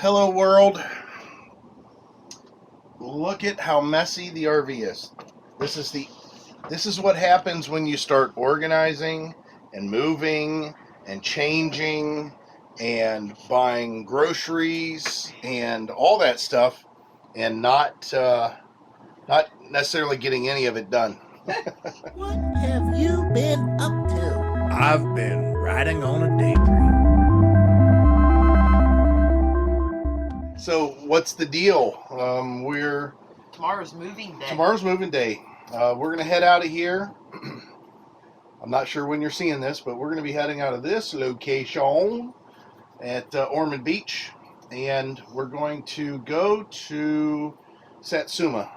Hello world. Look at how messy the RV is. This is what happens when you start organizing and moving and changing and buying groceries and all that stuff and not necessarily getting any of it done. What have you been up to? I've been riding on a daydream. So what's the deal? Tomorrow's moving day. Tomorrow's moving day. We're gonna head out of here. I'm not sure when you're seeing this, but we're gonna be heading out of this location at Ormond Beach, and we're going to go to Satsuma.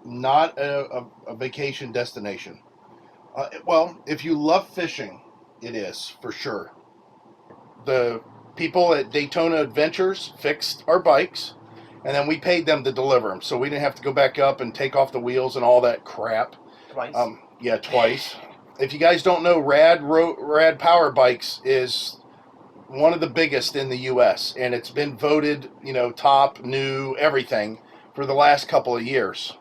Not a vacation destination. Well, if you love fishing, it is for sure. The people at Daytona Adventures fixed our bikes, and then we paid them to deliver them, so we didn't have to go back up and take off the wheels and all that crap. Twice. Yeah, twice. If you guys don't know, Rad Power Bikes is one of the biggest in the U.S., and it's been voted, top, new, everything for the last couple of years.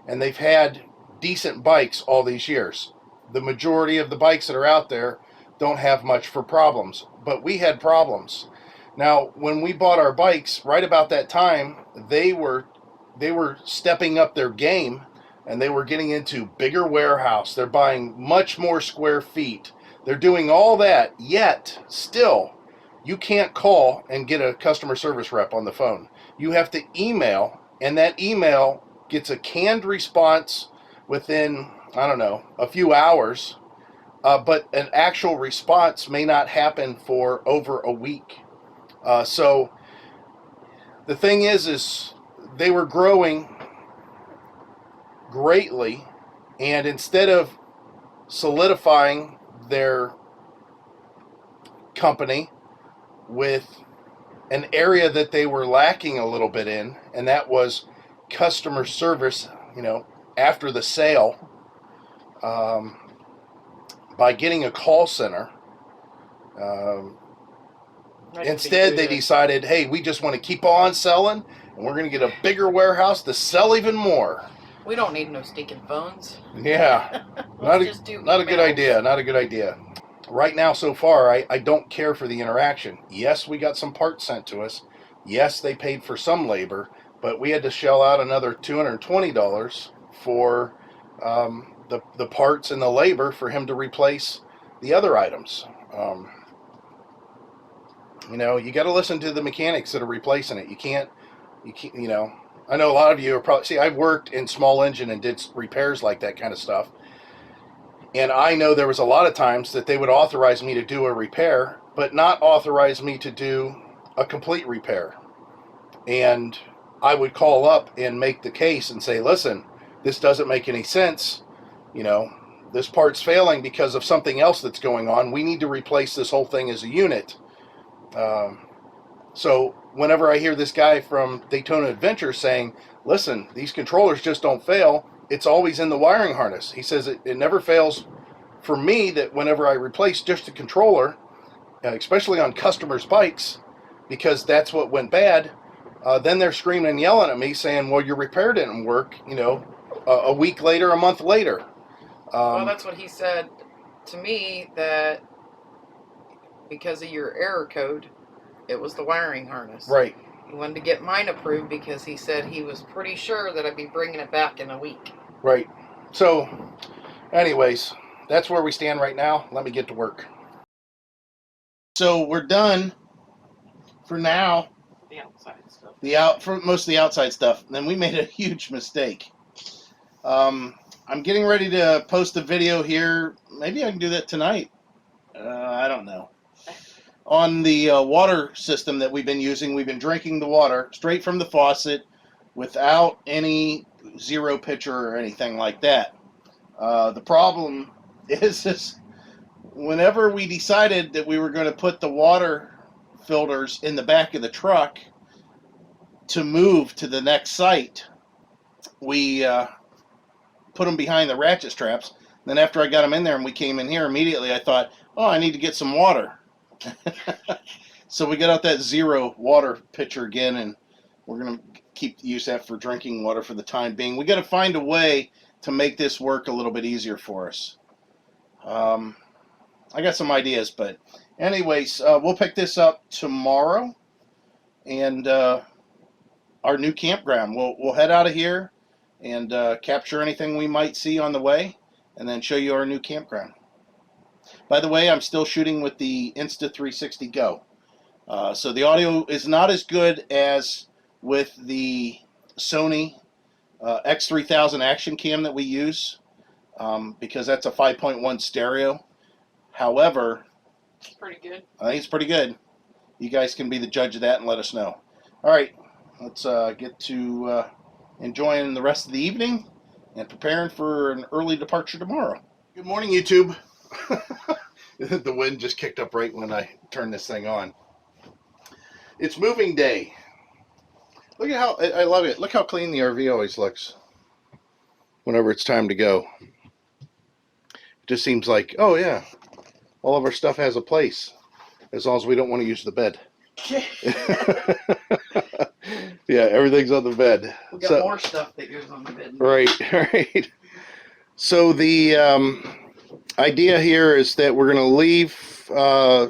And they've had decent bikes all these years. The majority of the bikes that are out there don't have much for problems, but we had problems. Now, when we bought our bikes, right about that time, they were stepping up their game, and they were getting into bigger warehouse. They're buying much more square feet. They're doing all that, yet still, you can't call and get a customer service rep on the phone. You have to email, and that email gets a canned response within, I don't know, a few hours, but an actual response may not happen for over a week. So the thing is they were growing greatly, and instead of solidifying their company with an area that they were lacking a little bit in, and that was customer service, after the sale, by getting a call center. Instead, they decided, hey, we just want to keep on selling, and we're going to get a bigger warehouse to sell even more. We don't need no stinking phones. Yeah, not a good idea. Not a good idea. Right now, so far, I don't care for the interaction. Yes, we got some parts sent to us. Yes, they paid for some labor, but we had to shell out another $220 for the parts and the labor for him to replace the other items. You got to listen to the mechanics that are replacing it. You can't, I know a lot of you are probably, I've worked in small engine and did repairs like that kind of stuff. And I know there was a lot of times that they would authorize me to do a repair, but not authorize me to do a complete repair. And I would call up and make the case and say, listen, this doesn't make any sense. This part's failing because of something else that's going on. We need to replace this whole thing as a unit. So whenever I hear this guy from Daytona Adventure saying, listen, these controllers just don't fail, it's always in the wiring harness. He says it never fails for me, that whenever I replace just the controller, especially on customers' bikes, because that's what went bad, then they're screaming and yelling at me saying, well, your repair didn't work, a week later, a month later. Well, that's what he said to me, that because of your error code, it was the wiring harness. Right. He wanted to get mine approved because he said he was pretty sure that I'd be bringing it back in a week. Right. So, anyways, that's where we stand right now. Let me get to work. So we're done for now. The outside stuff. For most of the outside stuff. Then we made a huge mistake. I'm getting ready to post a video here. Maybe I can do that tonight. I don't know. On the water system that we've been using. We've been drinking the water straight from the faucet without any zero pitcher or anything like that. The problem is whenever we decided that we were going to put the water filters in the back of the truck to move to the next site, we put them behind the ratchet straps. Then after I got them in there and we came in here immediately, I thought, oh, I need to get some water. So we got out that zero water pitcher again, and we're going to use that for drinking water for the time being. We got to find a way to make this work a little bit easier for us. I got some ideas, but anyways, we'll pick this up tomorrow, and our new campground. We'll head out of here and capture anything we might see on the way, and then show you our new campground. By the way, I'm still shooting with the Insta360 Go. So the audio is not as good as with the Sony X3000 action cam that we use, because that's a 5.1 stereo. However, It's pretty good. I think it's pretty good. You guys can be the judge of that and let us know. All right, let's get to enjoying the rest of the evening and preparing for an early departure tomorrow. Good morning, YouTube. The wind just kicked up right when I turned this thing on. It's moving day. Look at how, I love it. Look how clean the RV always looks whenever it's time to go. It just seems like, oh yeah, all of our stuff has a place, as long as we don't want to use the bed. Yeah, everything's on the bed. We got more stuff that goes on the bed. Right, right. So the idea here is that we're going to leave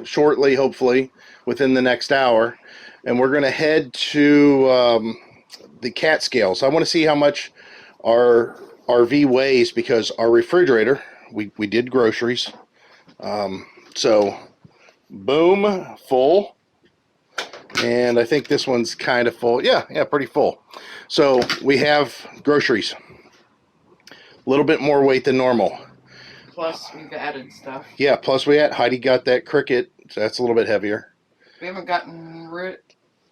shortly, hopefully, within the next hour, and we're going to head to the Catskills. I want to see how much our RV weighs, because our refrigerator, we did groceries. So, boom, full. And I think this one's kind of full. Yeah, pretty full. So, we have groceries. A little bit more weight than normal. Plus, we've added stuff. Yeah, plus we had, Heidi got that Cricut, so that's a little bit heavier. We haven't gotten rid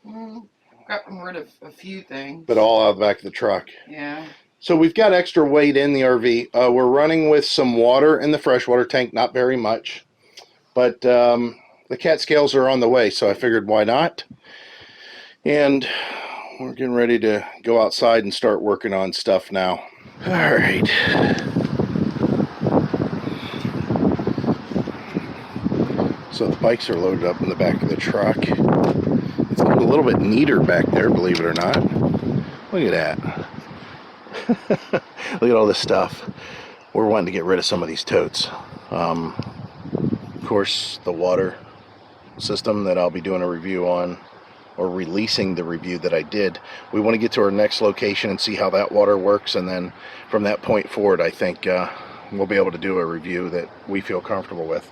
of a few things. But all out of the back of the truck. Yeah. So we've got extra weight in the RV. We're running with some water in the freshwater tank, not very much. But the Catskills are on the way, so I figured why not. And we're getting ready to go outside and start working on stuff now. All right. So the bikes are loaded up in the back of the truck. It's getting a little bit neater back there, believe it or not. Look at that. Look at all this stuff. We're wanting to get rid of some of these totes. Of course, the water system that I'll be doing a review on, or releasing the review that I did. We want to get to our next location and see how that water works, and then from that point forward, I think we'll be able to do a review that we feel comfortable with.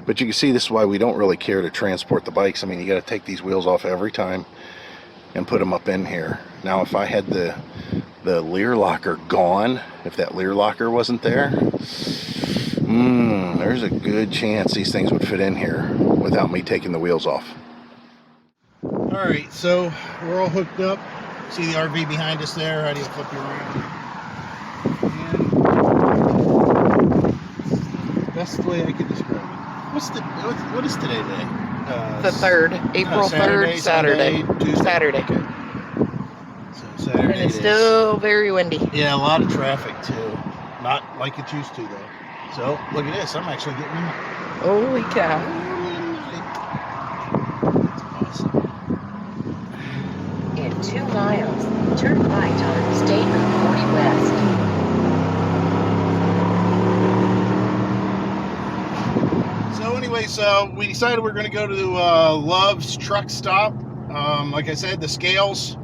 But you can see this is why we don't really care to transport the bikes. I mean, you got to take these wheels off every time and put them up in here. Now, if I had the leer locker gone, if that leer locker wasn't there, there's a good chance these things would fit in here without me taking the wheels off. All right, so we're all hooked up. See the RV behind us there? How do you flip you around? Best way I could describe it. What is today? The 3rd, April 3rd, Saturday. Tuesday. Saturday. Okay. So Saturday. And it's still very windy. Yeah, a lot of traffic too. Not like it used to though. So look at this. I'm actually getting in. Holy cow. That's awesome. In 2 miles, turn right on State Route 40 West. So anyways, we decided we're going to go to Love's truck stop. Like I said, the scales,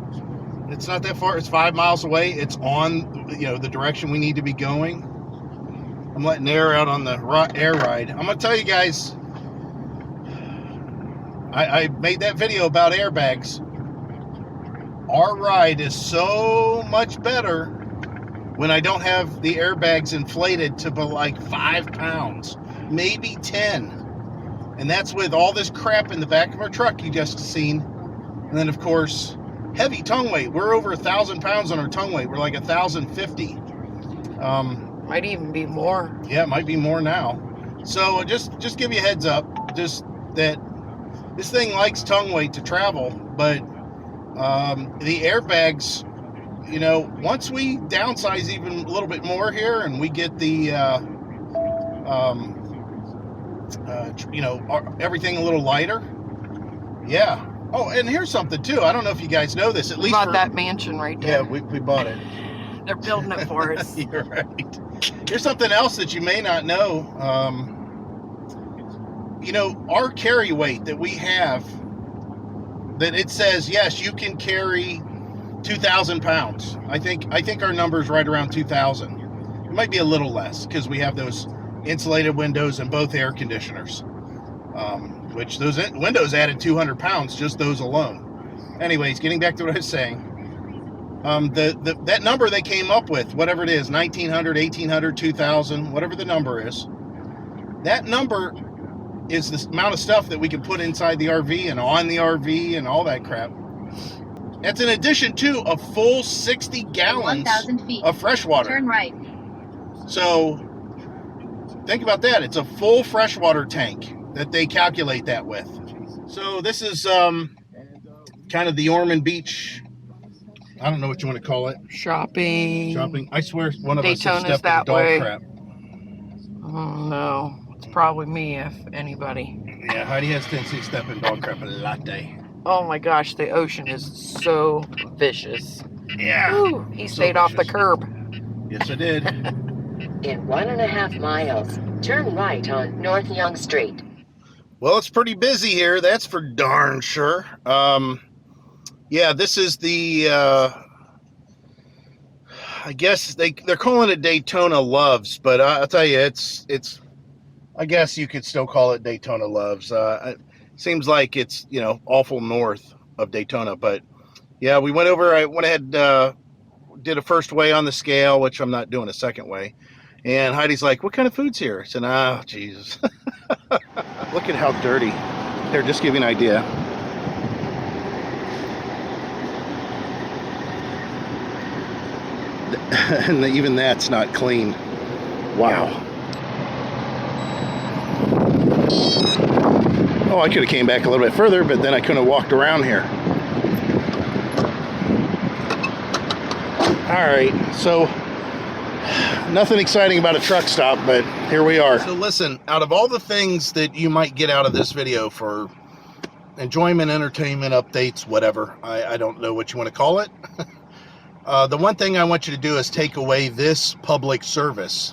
it's not that far. It's 5 miles away. It's on, the direction we need to be going. I'm letting air out on the air ride. I'm going to tell you guys, I made that video about airbags. Our ride is so much better when I don't have the airbags inflated to like 5 pounds. Maybe 10, and that's with all this crap in the back of our truck you just seen. And then of course, heavy tongue weight. We're over 1,000 pounds on our tongue weight. We're like 1,050. Might even be more. Yeah, it might be more now. So just give you a heads up, just that this thing likes tongue weight to travel, but the airbags, once we downsize even a little bit more here and we get the you know, everything a little lighter. Yeah. Oh, and here's something too. I don't know if you guys know this. At We least bought for, that mansion right yeah, there. we bought it. They're building it for us. You're right. Here's something else that you may not know. You know, our carry weight that we have, that it says, yes, you can carry 2,000 pounds. I think our number is right around 2,000. It might be a little less because we have those insulated windows and both air conditioners, which those windows added 200 pounds, just those alone. Anyways, getting back to what I was saying, that number they came up with, whatever it is, 1,900, 1,800, 2,000, whatever the number is, that number is the amount of stuff that we can put inside the RV and on the RV and all that crap. That's in addition to a full 60 gallons 1,000 feet. of fresh water. Turn right. So think about that. It's a full freshwater tank that they calculate that with. So this is kind of the Ormond Beach, I don't know what you want to call it. Shopping. I swear one of us Daytona's has stepped in that dog way. crap. Oh, no. It's probably me, if anybody. Yeah, Heidi has a tendency to step in dog crap a lot day. Oh my gosh, the ocean is so vicious. Yeah. Ooh, he stayed off the vicious. curb. Yes, I did. In 1.5 miles, turn right on North Young Street. Well, it's pretty busy here. That's for darn sure. Yeah, this is the, I guess they're calling it Daytona Loves, but I'll tell you, it's, I guess you could still call it Daytona Loves. It seems like it's, you know, awful north of Daytona, but yeah, we went over, I went ahead, did a first weigh on the scale, which I'm not doing a second weigh. And Heidi's like, what kind of food's here? I said, oh, Jesus. Look at how dirty. Here, just give you an idea. And even that's not clean. Wow. Oh, I could have came back a little bit further, but then I couldn't have walked around here. All right, so nothing exciting about a truck stop, but here we are. So listen, out of all the things that you might get out of this video for enjoyment, entertainment, updates, whatever, I don't know what you want to call it. The one thing I want you to do is take away this public service.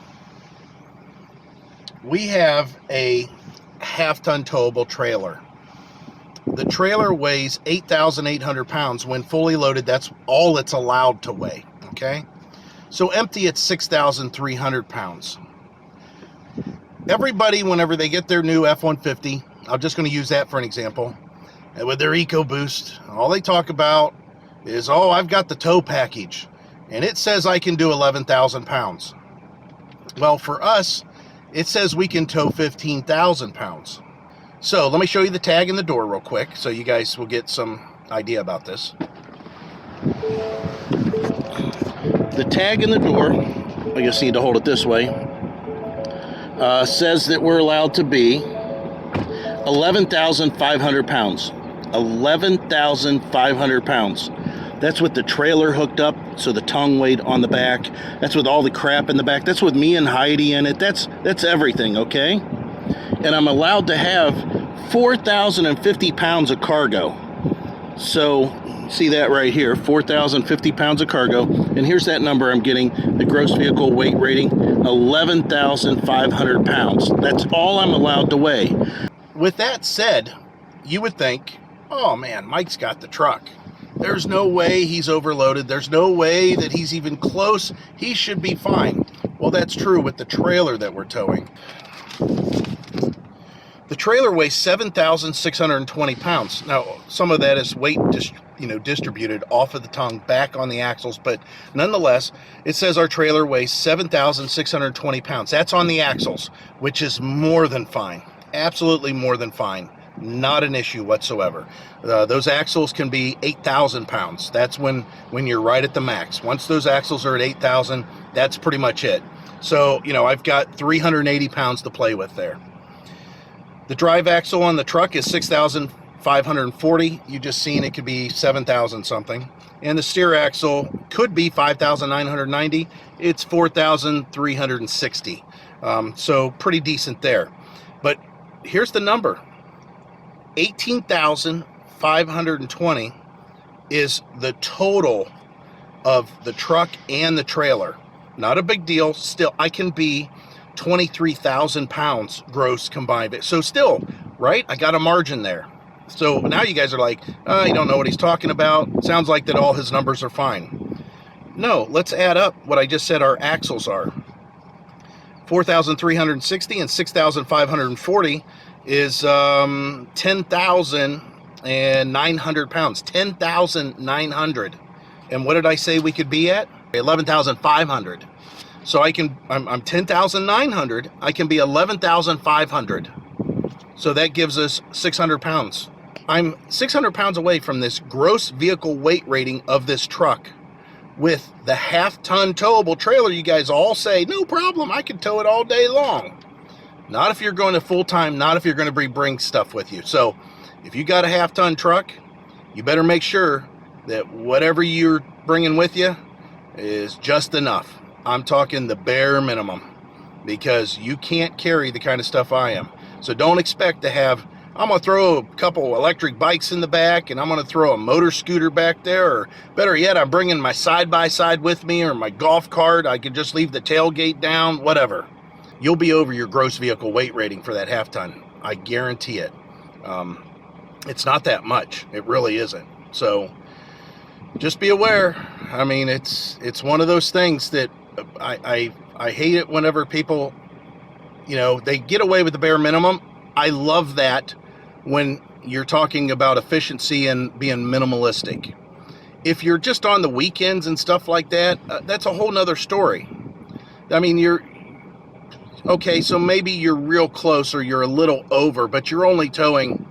We have a half-ton towable trailer. The trailer weighs 8,800 pounds. When fully loaded, that's all it's allowed to weigh, okay? So empty, it's 6,300 pounds. Everybody, whenever they get their new F-150, I'm just going to use that for an example, and with their EcoBoost, all they talk about is, oh, I've got the tow package, and it says I can do 11,000 pounds. Well, for us, it says we can tow 15,000 pounds. So let me show you the tag in the door real quick so you guys will get some idea about this. The tag in the door, I just need to hold it this way, says that we're allowed to be 11,500 pounds. 11,500 pounds. That's with the trailer hooked up, so the tongue weight on the back. That's with all the crap in the back. That's with me and Heidi in it. That's everything, okay? And I'm allowed to have 4,050 pounds of cargo. So, see that right here, 4,050 pounds of cargo. And here's that number I'm getting, the gross vehicle weight rating, 11,500 pounds. That's all I'm allowed to weigh. With that said, you would think, oh man, Mike's got the truck. There's no way he's overloaded. There's no way that he's even close. He should be fine. Well, that's true with the trailer that we're towing. The trailer weighs 7,620 pounds. Now, some of that is weight distributed off of the tongue back on the axles, but nonetheless, it says our trailer weighs 7,620 pounds. That's on the axles, which is more than fine. Absolutely more than fine. Not an issue whatsoever. Those axles can be 8,000 pounds. That's when you're right at the max. Once those axles are at 8,000, that's pretty much it. So, you know, I've got 380 pounds to play with there. The drive axle on the truck is 6,540. You just seen it could be 7,000 something. And the steer axle could be 5,990. It's 4,360. So pretty decent there. But here's the number. 18,520 is the total of the truck and the trailer. Not a big deal. Still, I can be 23,000 pounds gross combined. So still, right? I got a margin there. So now you guys are like, oh, you don't know what he's talking about. Sounds like that all his numbers are fine. No, let's add up what I just said our axles are. 4,360 and 6,540 is 10,900 pounds. 10,900. And what did I say we could be at? 11,500. So I'm 10,900. I can be 11,500. So that gives us 600 pounds. I'm 600 pounds away from this gross vehicle weight rating of this truck with the half-ton towable trailer. You guys all say, no problem, I can tow it all day long. Not if you're going to full-time, not if you're going to bring stuff with you. So if you got a half-ton truck, you better make sure that whatever you're bringing with you is just enough. I'm talking the bare minimum, because you can't carry the kind of stuff I am. So don't expect to have, I'm going to throw a couple electric bikes in the back, and I'm going to throw a motor scooter back there, or better yet, I'm bringing my side-by-side with me, or my golf cart. I could just leave the tailgate down, whatever. You'll be over your gross vehicle weight rating for that half-ton. I guarantee it. It's not that much. It really isn't. So just be aware. I mean, it's one of those things that I hate it whenever people, they get away with the bare minimum. I love that when you're talking about efficiency and being minimalistic. If you're just on the weekends and stuff like that, that's a whole nother story. I mean, okay, so maybe you're real close or you're a little over, but you're only towing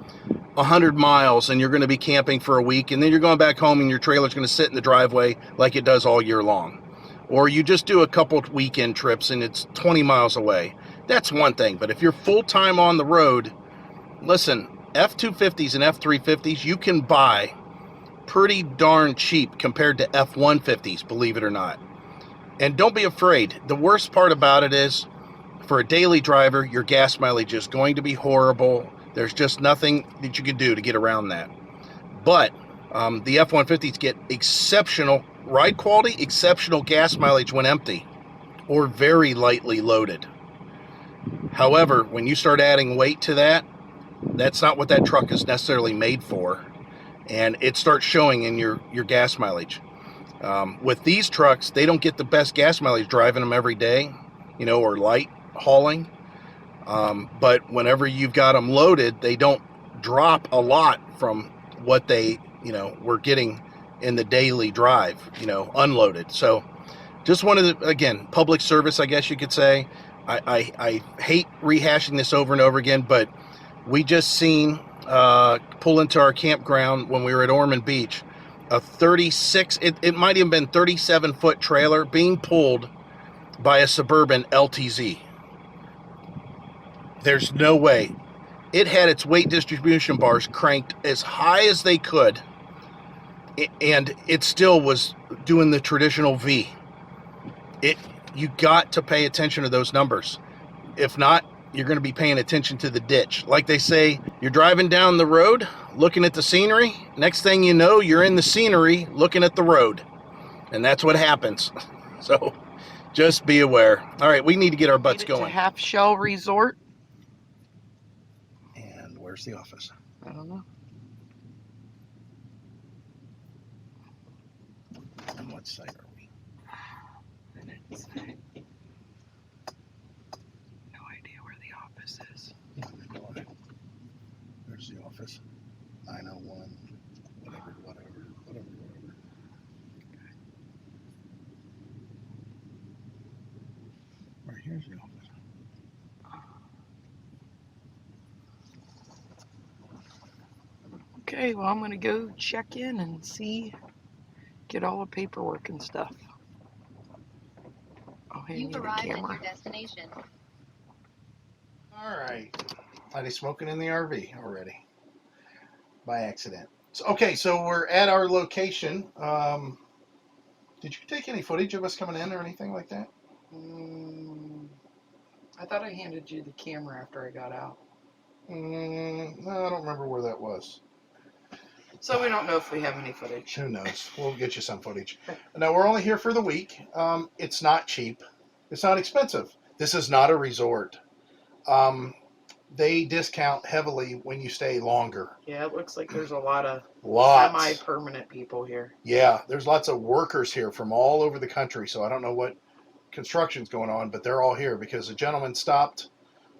100 miles and you're going to be camping for a week, and then you're going back home and your trailer's going to sit in the driveway like it does all year long. Or you just do a couple weekend trips and it's 20 miles away. That's one thing. But if you're full-time on the road, listen, F-250s and F-350s you can buy pretty darn cheap compared to F-150s, believe it or not. And don't be afraid. The worst part about it is, for a daily driver, your gas mileage is going to be horrible. There's just nothing that you can do to get around that. But the F-150s get exceptional ride quality, exceptional gas mileage when empty or very lightly loaded. However, when you start adding weight to that, that's not what that truck is necessarily made for. And it starts showing in your gas mileage. With these trucks, they don't get the best gas mileage driving them every day, or light hauling. But whenever you've got them loaded, they don't drop a lot from what they, were getting in the daily drive, unloaded. So just wanted to, again, public service, I guess you could say. I hate rehashing this over and over again, but we just seen pull into our campground when we were at Ormond Beach, a 36, it might have been 37-foot trailer being pulled by a Suburban LTZ. There's no way. It had its weight distribution bars cranked as high as they could, and it still was doing the traditional V. You got to pay attention to those numbers. If not, you're going to be paying attention to the ditch. Like they say, you're driving down the road, looking at the scenery. Next thing you know, you're in the scenery, looking at the road. And that's what happens. So just be aware. All right, we need to get our butts going. Half Shell Resort. And where's the office? I don't know. On what site are we? No idea where the office is. There's the office. 901, whatever. Right here's the office. Okay, well, I'm going to go check in and get all the paperwork and stuff. I'll hand you the camera. At your destination. All right. Are they smoking in the RV already? By accident. So we're at our location. Did you take any footage of us coming in or anything like that? I thought I handed you the camera after I got out. I don't remember where that was. So we don't know if we have any footage. Who knows? We'll get you some footage. Now, we're only here for the week. It's not cheap. It's not expensive. This is not a resort. They discount heavily when you stay longer. Yeah, it looks like there's a lot of Lots. semi-permanent people here. Yeah, there's lots of workers here from all over the country. So I don't know what construction's going on, but they're all here because the gentleman stopped.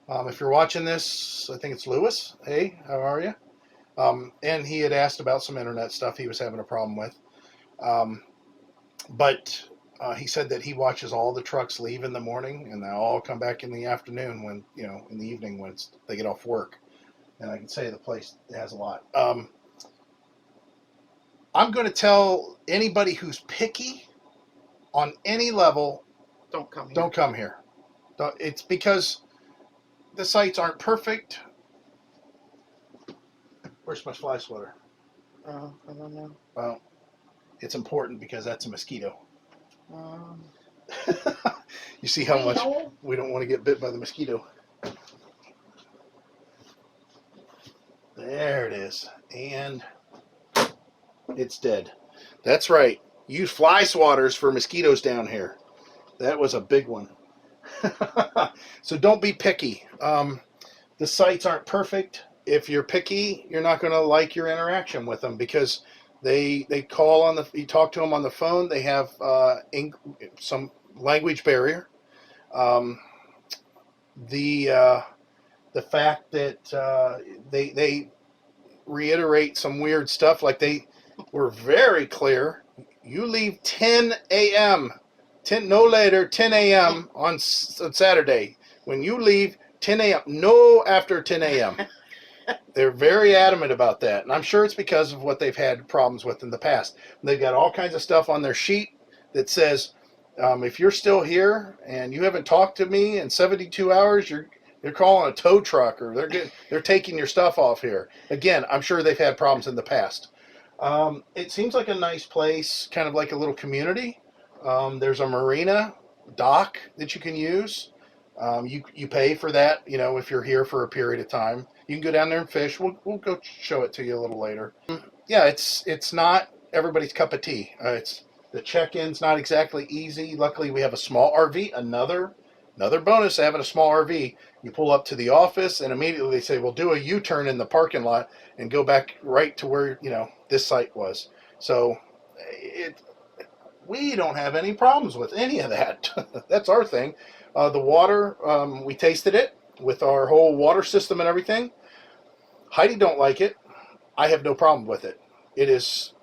If you're watching this, I think it's Lewis. Hey, how are you? And he had asked about some internet stuff he was having a problem with. But he said that he watches all the trucks leave in the morning and they all come back in the afternoon when, in the evening when they get off work. And I can say the place has a lot. I'm going to tell anybody who's picky on any level, Don't come here. don't come here. It's because the sites aren't perfect. Where's my fly swatter? I don't know. Well, it's important because that's a mosquito. You see how much we don't want to get bit by the mosquito. There it is. And it's dead. That's right. Use fly swatters for mosquitoes down here. That was a big one. So don't be picky. The sites aren't perfect. If you're picky, you're not going to like your interaction with them because they call on you talk to them on the phone. They have some language barrier. The fact that they reiterate some weird stuff, like they were very clear. You leave 10 a.m. No later, 10 a.m. on Saturday. When you leave 10 a.m., no after 10 a.m. They're very adamant about that, and I'm sure it's because of what they've had problems with in the past. They've got all kinds of stuff on their sheet that says, if you're still here and you haven't talked to me in 72 hours, you're calling a tow truck or they're taking your stuff off here. Again, I'm sure they've had problems in the past. It seems like a nice place, kind of like a little community. There's a marina dock that you can use. You pay for that, if you're here for a period of time. You can go down there and fish. We'll go show it to you a little later. Yeah, it's not everybody's cup of tea. The check-in's not exactly easy. Luckily, we have a small RV. Another bonus of having a small RV. You pull up to the office, and immediately they say, "Well, do a U-turn in the parking lot and go back right to where this site was." So we don't have any problems with any of that. That's our thing. The water, we tasted it with our whole water system and everything. HEIDI don't like it. I have no problem with it. It's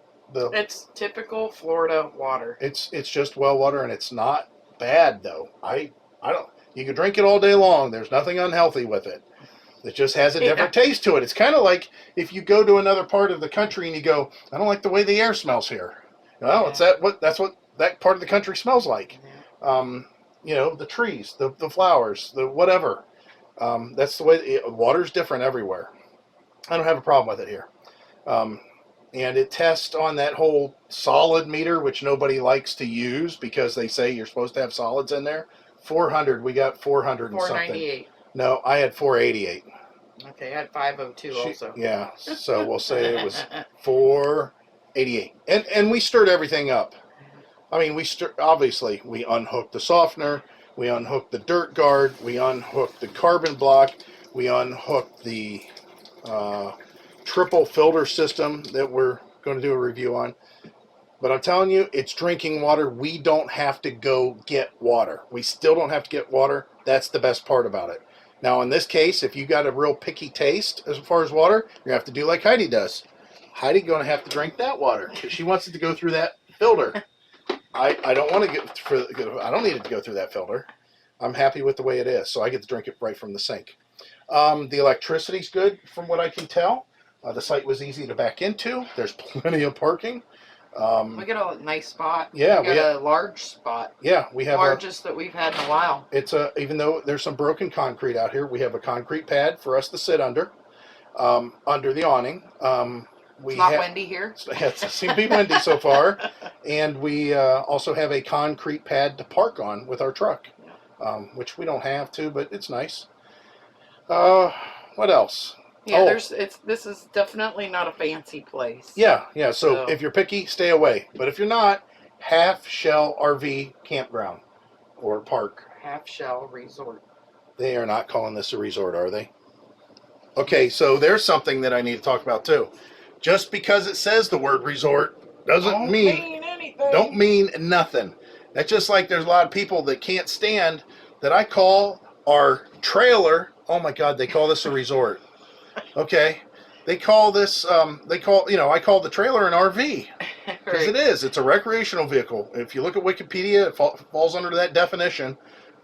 typical Florida water. It's just well water, and it's not bad though. I don't. You can drink it all day long. There's nothing unhealthy with it. It just has a different taste to it. It's kind of like if you go to another part of the country and you go, "I don't like the way the air smells here." Well, that's what that part of the country smells like. The trees, the flowers, the whatever. That's the way water's different everywhere. I don't have a problem with it here. And it tests on that whole solid meter, which nobody likes to use because they say you're supposed to have solids in there. 400, we got 400 and something. 498. No, I had 488. Okay, I had 502 also. Yeah, so we'll say it was 488. And we stirred everything up. I mean, obviously, we unhooked the softener, we unhooked the dirt guard, we unhooked the carbon block, we unhooked the triple filter system that we're going to do a review on. But I'm telling you, it's drinking water. We don't have to go get water. We still don't have to get water. That's the best part about it. Now, in this case, if you got a real picky taste as far as water, you're going to have to do like HEIDI does. HEIDI going to have to drink that water because she wants it to go through that filter. I don't want to I don't need it to go through that filter. I'm happy with the way it is, so I get to drink it right from the sink. The electricity's good from what I can tell. The site was easy to back into. There's plenty of parking. We got a nice spot. Yeah, we got a large spot. Yeah, we have largest that we've had in a while. Even though there's some broken concrete out here, we have a concrete pad for us to sit under the awning. It's not windy here. It seems to be windy so far, and we also have a concrete pad to park on with our truck, which we don't have to, but it's nice. what else? Yeah, Oh. this is definitely not a fancy place. Yeah. So if you're picky, stay away. But if you're not, Half Shell RV Campground or Park. Half Shell Resort. They are not calling this a resort, are they? Okay, so there's something that I need to talk about too. Just because it says the word resort doesn't mean anything. don't mean nothing. That's just like there's a lot of people that can't stand that I call our trailer. Oh my God, they call this a resort. Okay, they call this. I call the trailer an RV because it is. It's a recreational vehicle. If you look at Wikipedia, it falls under that definition.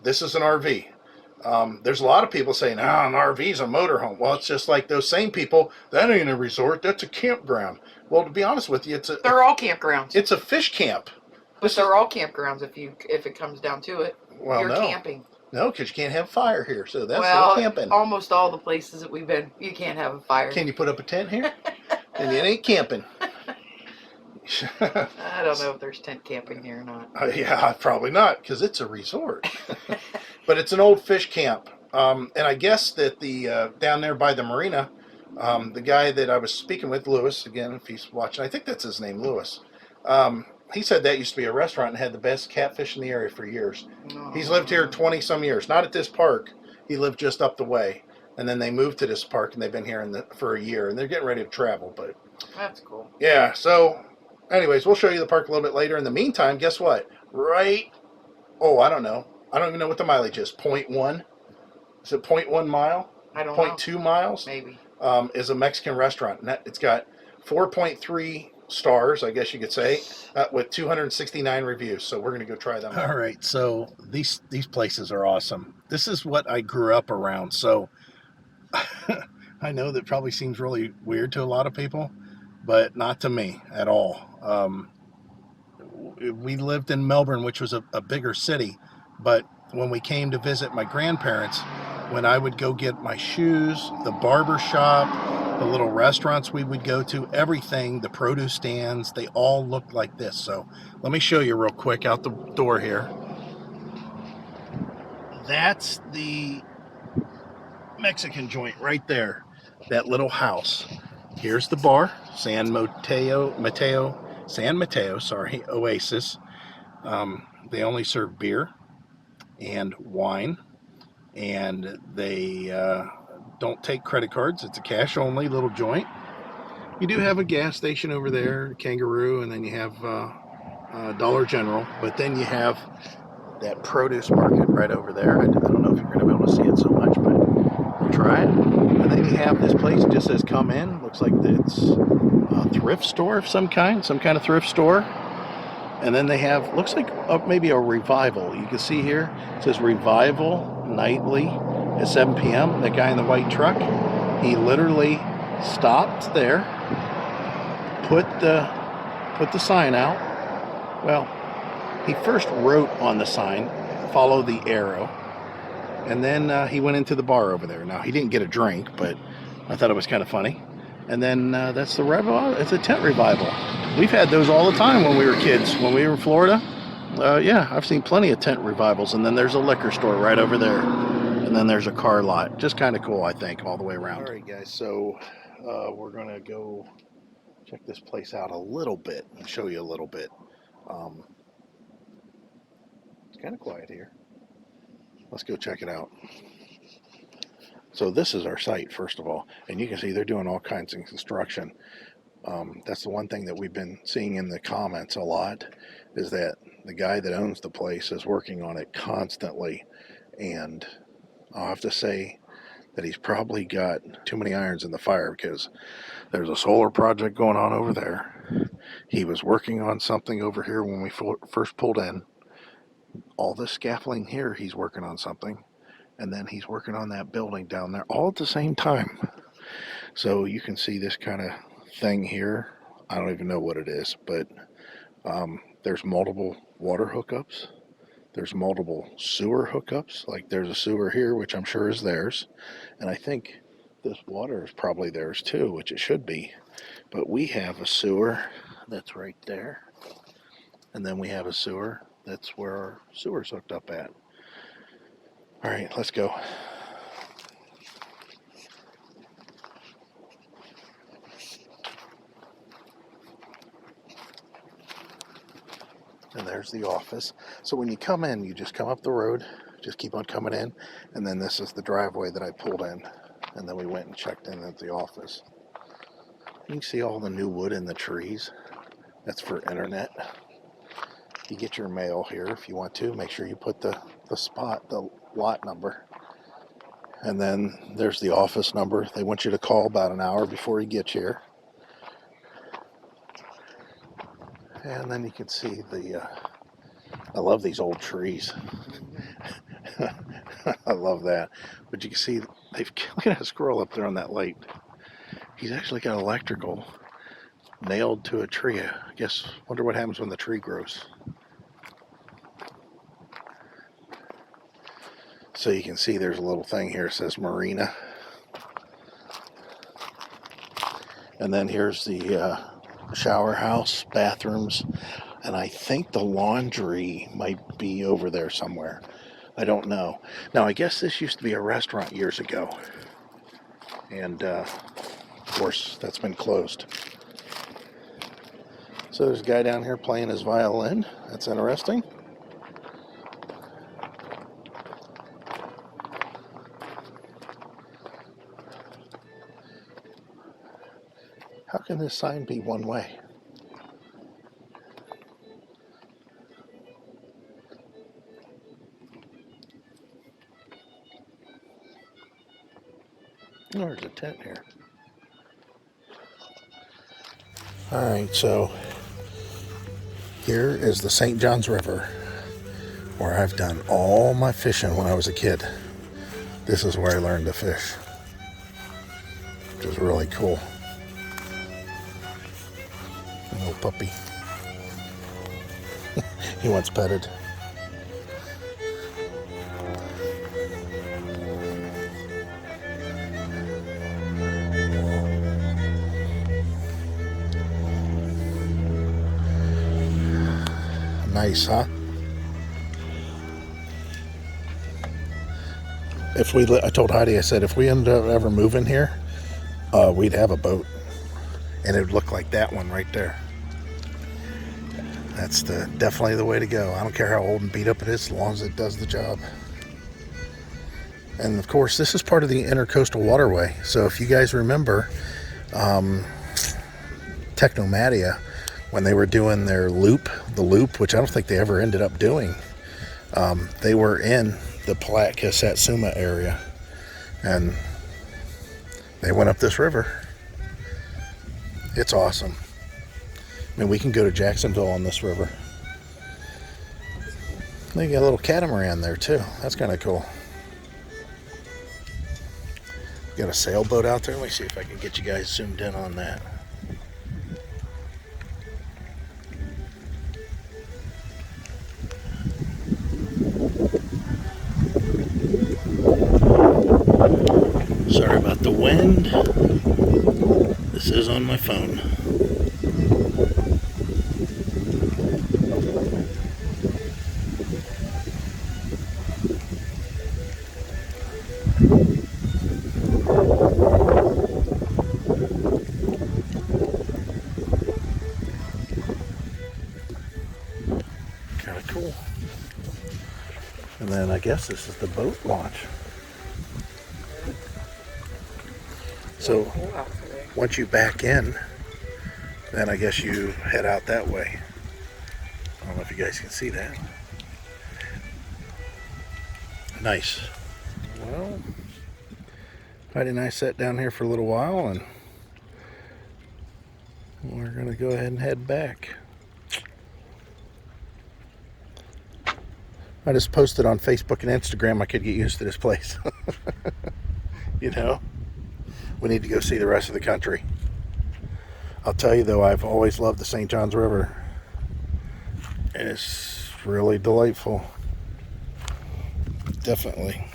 This is an RV. There's a lot of people saying, an RV is a motorhome. Well, it's just like those same people. That ain't a resort. That's a campground. Well, to be honest with you, they're all campgrounds. It's a fish camp. But they're all campgrounds if it comes down to it. Well, You're camping. No, because you can't have fire here, so that's all camping. Almost all the places that we've been, you can't have a fire. Can you put up a tent here? And it ain't camping. I don't know if there's tent camping here or not. Yeah, probably not, because it's a resort. But it's an old fish camp. And I guess that the down there by the marina, the guy that I was speaking with, Lewis, again, if he's watching, I think that's his name, Lewis. He said that used to be a restaurant and had the best catfish in the area for years. Oh. He's lived here 20-some years. Not at this park. He lived just up the way. And then they moved to this park, and they've been here for a year. And they're getting ready to travel. But that's cool. Yeah, so anyways, we'll show you the park a little bit later. In the meantime, guess what? I don't know. I don't even know what the mileage is. 0.1? Is it 0.1 mile? I don't know. 0.2 miles? Maybe. Is a Mexican restaurant. And it's got 4.3 stars, I guess you could say, with 269 reviews. So we're going to go try them. All right. So these places are awesome. This is what I grew up around. So I know that probably seems really weird to a lot of people, but not to me at all. We lived in Melbourne, which was a bigger city, but when we came to visit my grandparents, when I would go get my shoes, the barber shop, the little restaurants we would go to, everything, the produce stands, they all looked like this. So let me show you real quick out the door here. That's the Mexican joint right there, that little house. Here's the bar, San Mateo, Oasis. They only serve beer and wine, and they don't take credit cards. It's a cash only little joint. You do have a gas station over there, Kangaroo, and then you have Dollar General, but then you have that produce market right over there. I don't know if you're going to be able to see it so much, but we'll try it. And then you have this place, it just says come in. Looks like it's a thrift store of some kind of thrift store. And then they have, looks like maybe a Revival. You can see here, it says Revival nightly at 7 p.m. That guy in the white truck, he literally stopped there, put the sign out. Well, he first wrote on the sign, follow the arrow. And then he went into the bar over there. Now, he didn't get a drink, but I thought it was kind of funny. And then that's the Revival. It's a tent revival. We've had those all the time when we were kids. When we were in Florida, yeah, I've seen plenty of tent revivals. And then there's a liquor store right over there. And then there's a car lot. Just kind of cool, I think, all the way around. All right, guys, so we're going to go check this place out a little bit and show you a little bit. It's kind of quiet here. Let's go check it out. So this is our site, first of all, and you can see they're doing all kinds of construction. That's the one thing that we've been seeing in the comments a lot, is that the guy that owns the place is working on it constantly, and I'll have to say that he's probably got too many irons in the fire, because there's a solar project going on over there. He was working on something over here when we first pulled in. All this scaffolding here, he's working on something. And then he's working on that building down there all at the same time. So you can see this kind of thing here. I don't even know what it is, but there's multiple water hookups. There's multiple sewer hookups. Like there's a sewer here, which I'm sure is theirs. And I think this water is probably theirs too, which it should be. But we have a sewer that's right there. And then we have a sewer that's where our sewer's hooked up at. All right, let's go. And there's the office. So when you come in, you just come up the road, just keep on coming in, and then this is the driveway that I pulled in. And then we went and checked in at the office. You can see all the new wood in the trees. That's for internet. You get your mail here if you want to. Make sure you put the lot number. And then there's the office number. They want you to call about an hour before you get here. And then you can see I love these old trees. I love that. But you can see, look at that squirrel up there on that light. He's actually got electrical nailed to a tree. I guess, wonder what happens when the tree grows. So you can see there's a little thing here that says Marina. And then here's the shower house, bathrooms, and I think the laundry might be over there somewhere. I don't know. Now, I guess this used to be a restaurant years ago. And, of course, that's been closed. So there's a guy down here playing his violin. That's interesting. How can this sign be one way? Oh, there's a tent here. Alright, so here is the St. Johns River, where I've done all my fishing when I was a kid. This is where I learned to fish, which is really cool. A little puppy. He wants petted. Nice, huh? I told Heidi, I said, if we ended up ever moving here, we'd have a boat. And it would look like that one right there. That's definitely the way to go. I don't care how old and beat up it is, as long as it does the job. And of course, this is part of the Intercoastal Waterway. So if you guys remember, Technomadia, when they were doing their the loop, which I don't think they ever ended up doing, they were in the Palatka Satsuma area, and they went up this river. It's awesome. I mean, we can go to Jacksonville on this river. They got a little catamaran there too. That's kind of cool. Got a sailboat out there. Let me see if I can get you guys zoomed in on that. Sorry about the wind. This is on my phone. Kind of cool. And then I guess this is the boat launch. So once you back in, then I guess you head out that way. I don't know if you guys can see that. Nice. Well, Heidi and I sat down here for a little while, and we're going to go ahead and head back. I just posted on Facebook and Instagram I could get used to this place. You know, we need to go see the rest of the country. I'll tell you though, I've always loved the St. Johns River. It's really delightful. Definitely.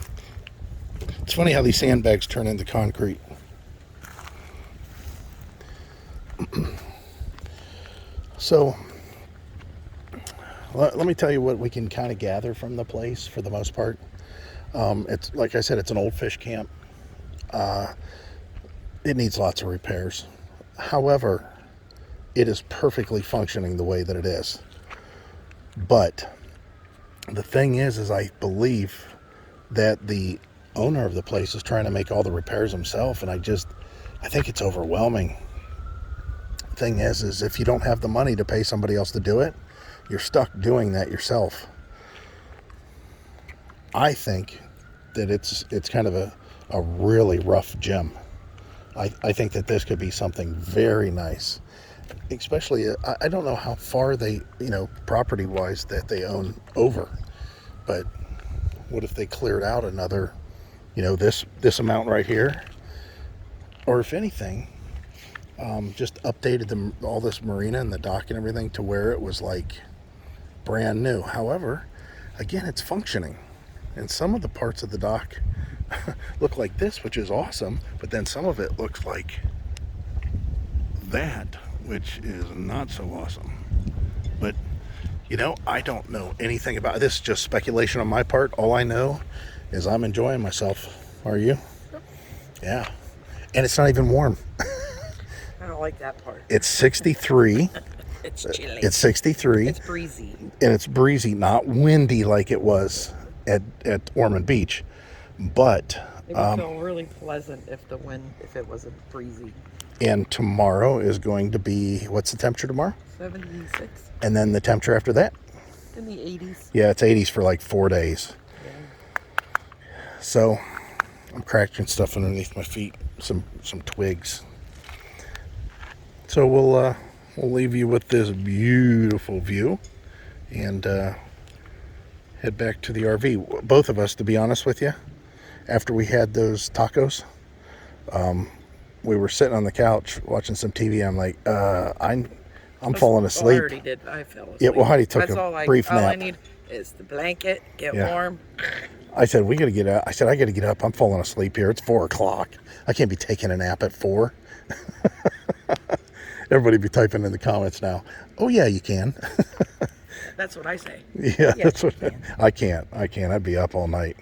It's funny how these sandbags turn into concrete. So, let me tell you what we can kind of gather from the place for the most part. It's like I said, it's an old fish camp. It needs lots of repairs. However, it is perfectly functioning the way that it is. But the thing is I believe that the owner of the place is trying to make all the repairs himself, and I think it's overwhelming. Thing is if you don't have the money to pay somebody else to do it, you're stuck doing that yourself. I think that it's kind of a really rough gem. I think that this could be something very nice, especially I don't know how far they, property wise, that they own over, but what if they cleared out another, this amount right here, or if anything, just updated all this marina and the dock and everything to where it was like brand new. However, again, it's functioning, and some of the parts of the dock look like this, which is awesome, but then some of it looks like that, which is not so awesome. But I don't know anything about this. Just speculation on my part. All I know is I'm enjoying myself. Are you? Yeah. And it's not even warm. I don't like that part. It's 63. It's chilly. It's 63. It's breezy. And it's breezy, not windy like it was at Ormond Beach. But It would feel really pleasant if it wasn't breezy. And tomorrow is going to be, what's the temperature tomorrow? 76. And then the temperature after that? In the 80s. Yeah, it's 80s for like 4 days. Yeah. So I'm cracking stuff underneath my feet, some twigs. So we'll leave you with this beautiful view and head back to the RV. Both of us, to be honest with you, after we had those tacos, we were sitting on the couch watching some TV. I'm like, I'm falling asleep. I already did. I fell asleep. Yeah, well, Heidi took That's a brief nap. All I need is the blanket, get warm. I said, we got to get up. I said, I got to get up. I'm falling asleep here. It's 4 o'clock. I can't be taking a nap at 4. Everybody be typing in the comments now. Oh, yeah, you can. That's what I say. Yeah, that's what I can't. I'd be up all night.